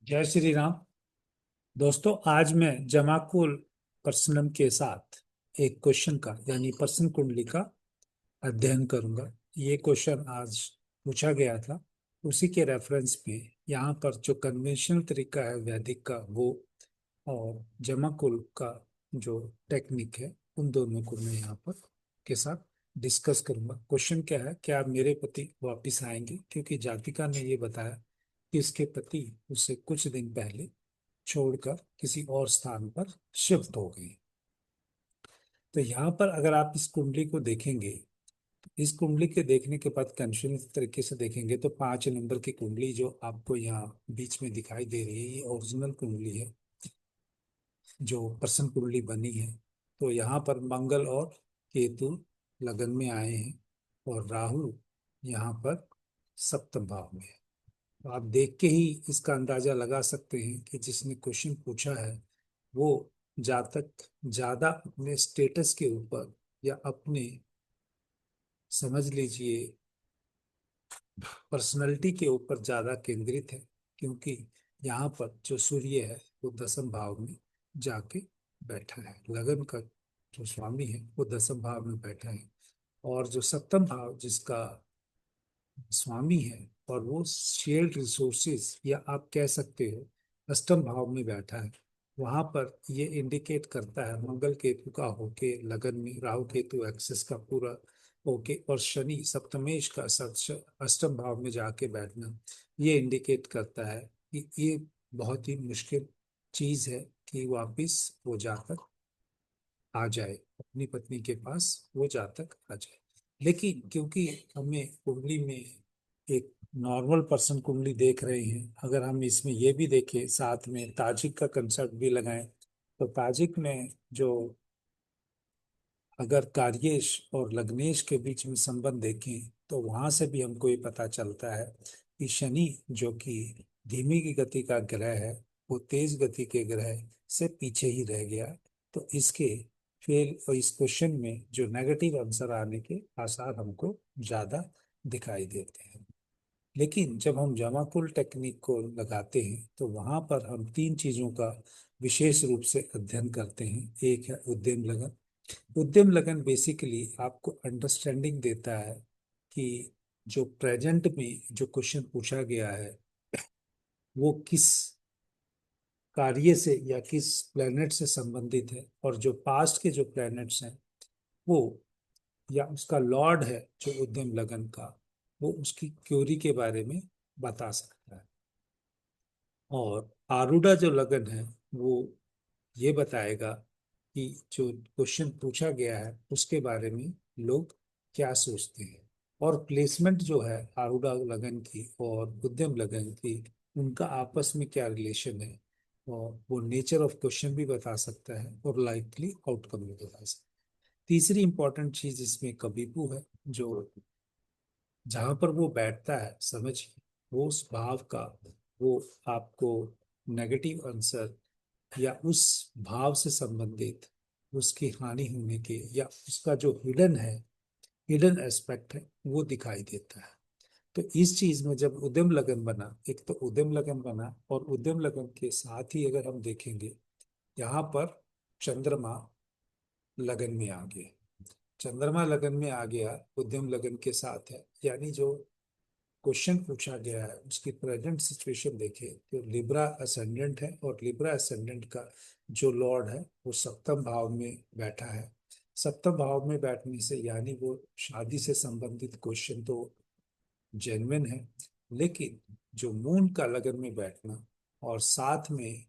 जय श्री राम। दोस्तों, आज मैं जमाकुल प्रश्नम के साथ एक क्वेश्चन का यानी प्रश्न कुंडली का अध्ययन करूंगा। ये क्वेश्चन आज पूछा गया था, उसी के रेफरेंस में यहाँ पर जो कन्वेंशनल तरीका है वैदिक का वो, और जमाकुल का जो टेक्निक है, उन दोनों को मैं यहाँ पर के साथ डिस्कस करूंगा। क्वेश्चन क्या है, क्या मेरे पति वापस आएंगे? क्योंकि जातिका ने ये बताया कि इसके पति उसे कुछ दिन पहले छोड़कर किसी और स्थान पर शिफ्ट हो गई। तो यहाँ पर अगर आप इस कुंडली को देखेंगे, इस कुंडली के देखने के बाद कंफ्यूजन तरीके से देखेंगे तो 5 नंबर की कुंडली जो आपको यहाँ बीच में दिखाई दे रही है, ये ओरिजिनल कुंडली है जो प्रश्न कुंडली बनी है। तो यहाँ पर मंगल और केतु लगन में आए हैं और राहु यहाँ पर सप्तम भाव में है। तो आप देख के ही इसका अंदाजा लगा सकते हैं कि जिसने क्वेश्चन पूछा है वो जातक ज्यादा अपने स्टेटस के ऊपर या अपने, समझ लीजिए, पर्सनैलिटी के ऊपर ज्यादा केंद्रित है। क्योंकि यहाँ पर जो सूर्य है वो दसम भाव में जाके बैठा है, लगन का जो स्वामी है वो दसम भाव में बैठा है, और जो सप्तम भाव जिसका स्वामी है और वो शेयर्ड रिसोर्सेज या आप कह सकते हो अष्टम भाव में बैठा है। वहां पर ये इंडिकेट करता है मंगल केतु का होके लगन में, राहु केतु एक्सेस का पूरा होके, और शनि सप्तमेश का अष्टम भाव में जाके बैठना, ये इंडिकेट करता है कि ये बहुत ही मुश्किल चीज है कि वापिस वो जातक आ जाए, अपनी पत्नी के पास वो जातक आ जाए। लेकिन क्योंकि हमें कुंडली में एक नॉर्मल पर्सन कुंडली देख रहे हैं, अगर हम इसमें ये भी देखें साथ में ताजिक का कंसेप्ट भी लगाएं, तो ताजिक में जो, अगर कार्येश और लग्नेश के बीच में संबंध देखें तो वहां से भी हमको ये पता चलता है कि शनि जो कि धीमी की गति का ग्रह है वो तेज गति के ग्रह से पीछे ही रह गया। तो इसके फेल और इस क्वेश्चन में जो नेगेटिव आंसर आने के आसार हमको ज्यादा दिखाई देते हैं। लेकिन जब हम जमाकुल टेक्निक को लगाते हैं तो वहां पर हम तीन चीजों का विशेष रूप से अध्ययन करते हैं। एक है उद्यम लगन। उद्यम लगन बेसिकली आपको अंडरस्टैंडिंग देता है कि जो प्रेजेंट में जो क्वेश्चन पूछा गया है वो किस कार्य से या किस प्लेनेट से संबंधित है, और जो पास्ट के जो प्लैनेट्स हैं वो, या उसका लॉर्ड है जो उद्यम लगन का, वो उसकी क्योरी के बारे में बता सकता है। और आरूढ़ा जो लगन है वो ये बताएगा कि जो क्वेश्चन पूछा गया है उसके बारे में लोग क्या सोचते हैं। और प्लेसमेंट जो है आरूढ़ा लगन की और उद्यम लगन की, उनका आपस में क्या रिलेशन है, और वो नेचर ऑफ क्वेश्चन भी बता सकता है और लाइकली आउटकम भी बता सकता है। तीसरी इंपॉर्टेंट चीज इसमें कबीपू है, जो जहां पर वो बैठता है, समझिए, वो उस भाव का वो आपको नेगेटिव आंसर या उस भाव से संबंधित उसकी हानि होने के या उसका जो हिडन है, हिडन एस्पेक्ट है, वो दिखाई देता है। तो इस चीज में जब उद्यम लगन बना, एक तो उद्यम लगन बना, और उद्यम लगन के साथ ही अगर हम देखेंगे यहाँ पर चंद्रमा लगन में आ गया, चंद्रमा लगन में आ गया, उद्यम लगन के साथ है, यानी जो क्वेश्चन पूछा गया है उसकी प्रेजेंट सिचुएशन देखे तो लिब्रा असेंडेंट है, और लिब्रा असेंडेंट का जो लॉर्ड है वो सप्तम भाव में बैठा है। सप्तम भाव में बैठने से यानी वो शादी से संबंधित क्वेश्चन तो जेन्युइन है, लेकिन जो मून का लगन में बैठना और साथ में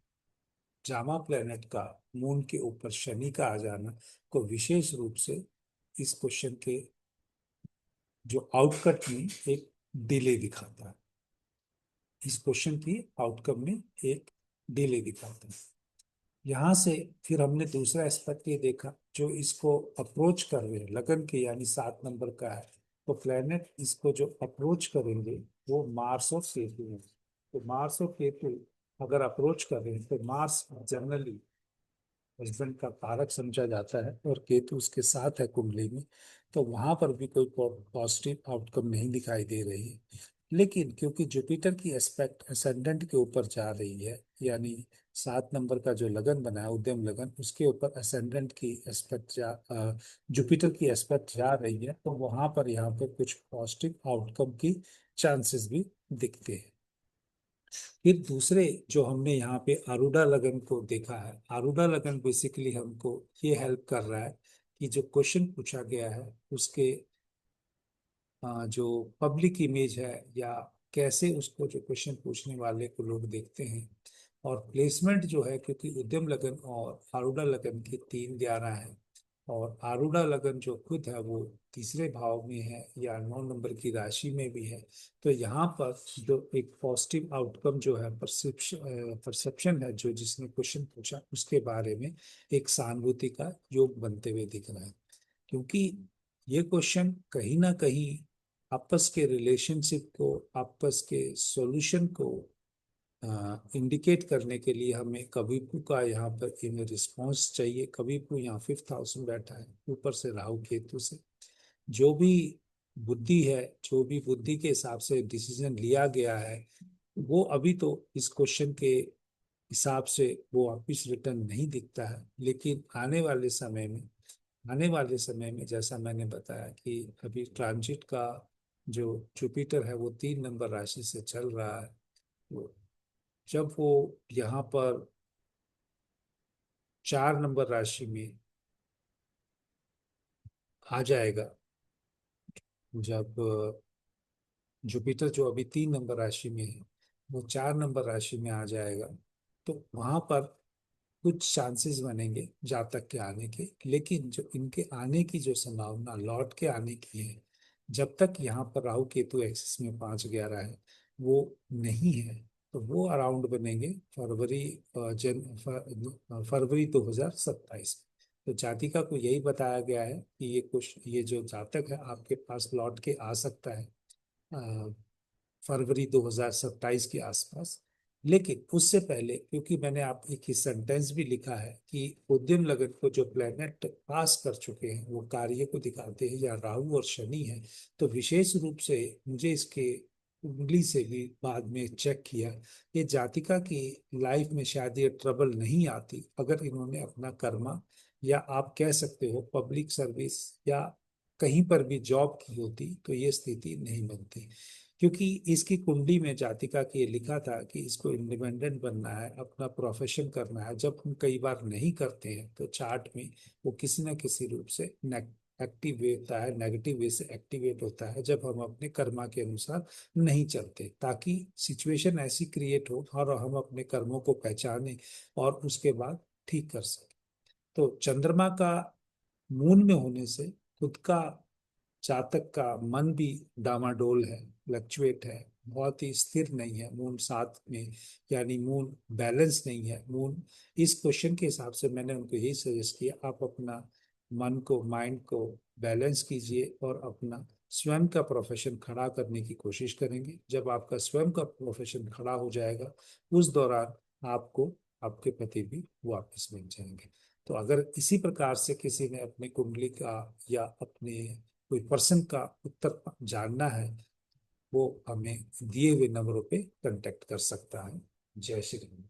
जामा प्लेनेट का मून के ऊपर शनि का आ जाना को विशेष रूप से इस क्वेश्चन के जो आउटकट में एक डिले दिखाता है, इस क्वेश्चन की आउटकम में एक डिले दिखाता है। यहाँ से फिर हमने दूसरा एस्पेक्ट ये देखा, जो इसको अप्रोच कर रहे हैं लगन के यानी 7 नंबर का है, तो प्लेनेट इसको जो अप्रोच करेंगे वो मार्स और केतु है। तो मार्स और केतु अगर अप्रोच कर रहे हैं तो मार्स जनरली हस्बैंड का कारक समझा जाता है और केतु उसके साथ है कुंडली में, तो वहां पर भी कोई पॉजिटिव आउटकम नहीं दिखाई दे रही है। लेकिन क्योंकि जुपिटर की एस्पेक्ट असेंडेंट के ऊपर जा रही है, यानी 7 नंबर का जो लगन बना है उद्यम लगन, उसके ऊपर असेंडेंट की एस्पेक्ट जुपिटर की एस्पेक्ट जा रही है, तो वहां पर यहाँ पे कुछ पॉजिटिव आउटकम की चांसेस भी दिखते हैं। फिर दूसरे जो हमने यहाँ पे आरूढ़ा लगन को देखा है, आरूढ़ा लगन बेसिकली हमको ये हेल्प कर रहा है कि जो क्वेश्चन पूछा गया है उसके जो पब्लिक इमेज है, या कैसे उसको जो क्वेश्चन पूछने वाले को लोग देखते हैं, और प्लेसमेंट जो है, क्योंकि उद्यम लगन और आरूढ़ा लगन की 3-11 है, और आरूढ़ा लगन जो खुद है वो तीसरे भाव में है या 9 नंबर की राशि में भी है। तो यहाँ पर जो एक पॉजिटिव आउटकम जो है, परसेप्शन है, जो जिसने क्वेश्चन पूछा उसके बारे में एक सहानुभूति का योग बनते हुए दिख रहा है। क्योंकि ये क्वेश्चन कहीं ना कहीं आपस के रिलेशनशिप को, आपस के सॉल्यूशन को इंडिकेट करने के लिए हमें कविपु का यहाँ पर इन रिस्पॉन्स चाहिए। कविपु यहाँ 5th हाउस में बैठा है, ऊपर से राहु केतु से। जो भी बुद्धि है, जो भी बुद्धि के हिसाब से डिसीजन लिया गया है, वो अभी तो इस क्वेश्चन के हिसाब से वो वापिस रिटर्न नहीं दिखता है। लेकिन आने वाले समय में जैसा मैंने बताया कि अभी ट्रांजिट का जो जुपिटर है वो 3 नंबर राशि से चल रहा है। तो जब वो यहाँ पर 4 नंबर राशि में आ जाएगा, जब जुपिटर जो अभी 3 नंबर राशि में है वो 4 नंबर राशि में आ जाएगा, तो वहां पर कुछ चांसेस बनेंगे जातक के आने के। लेकिन जो इनके आने की जो संभावना लौट के आने की है, जब तक यहाँ पर राहु केतु एक्सिस में 5-11 है वो नहीं है, तो वो अराउंड बनेंगे फरवरी, फरवरी 2027। तो जातिका को यही बताया गया है कि ये जो जातक है आपके पास लौट के आ सकता है फरवरी 2027 के आसपास। लेकिन उससे पहले, क्योंकि मैंने आप एक ही सेंटेंस भी लिखा है कि उद्यम लगन को जो प्लेनेट पास कर चुके हैं वो कार्य को दिखाते हैं, या राहु और शनि है, तो विशेष रूप से मुझे इसके उंगली से भी बाद में चेक किया, ये जातिका की लाइफ में शायद ये ट्रबल नहीं आती अगर इन्होंने अपना कर्मा, या आप कह सकते हो पब्लिक सर्विस, या कहीं पर भी जॉब की होती, तो ये स्थिति नहीं बनती। क्योंकि इसकी कुंडली में जातिका के लिखा था कि इसको इंडिपेंडेंट बनना है, अपना प्रोफेशन करना है। जब हम कई बार नहीं करते हैं तो चार्ट में वो किसी न किसी रूप से एक्टिव होता है, नेगेटिव वे से एक्टिवेट होता है, जब हम अपने कर्मा के अनुसार नहीं चलते, ताकि सिचुएशन ऐसी क्रिएट हो और हम अपने कर्मों को पहचाने और उसके बाद ठीक कर सकें। तो चंद्रमा का मून में होने से खुद का जातक का मन भी डामाडोल है, फ्लक्चुएट है, बहुत ही स्थिर नहीं है मून 7 में, यानी मून बैलेंस नहीं है मून। इस क्वेश्चन के हिसाब से मैंने उनको यही सजेस्ट किया, आप अपना मन को, माइंड को बैलेंस कीजिए और अपना स्वयं का प्रोफेशन खड़ा करने की कोशिश करेंगे। जब आपका स्वयं का प्रोफेशन खड़ा हो जाएगा, उस दौरान आपको आपके पति भी वापस मिल जाएंगे। तो अगर इसी प्रकार से किसी ने अपनी कुंडली का या अपने कोई पर्सन का उत्तर जानना है, वो हमें दिए हुए नंबरों पे कांटेक्ट कर सकता है। जय श्री राम।